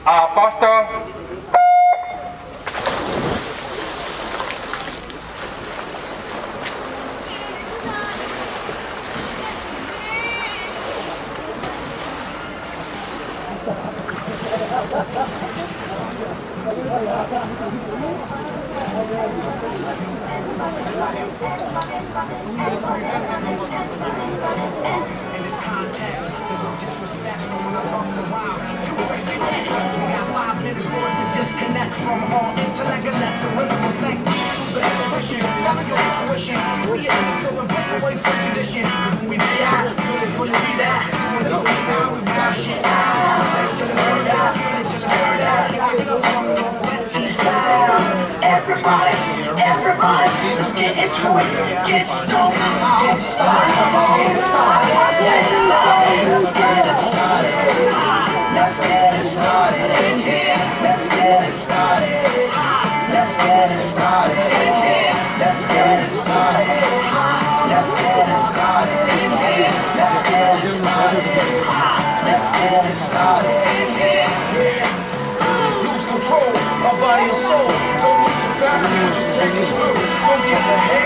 Apostle. In this context, there's no disrespect, so when I bust around, you reflex. We got 5 minutes for us to disconnect from all intellect and let the rhythm affect the intuition. Follow your intuition. We are in the soul and break away from tradition. When we be out, fully be that. You wanna believe how we bow shit out. Till it's heard out, till it's heard out. I get up from northwest, east side. Everybody, let's get into it. Get stoned, get started, get started, get started. Let's get it started. Let's get it started in here. Let's get it started. Let's get it started in here. Let's get it started. Let's get it started in here. Let's get it started. Let's get it started in here. Lose control, my body and soul. Don't move too fast, people just take it slow. Don't get ahead.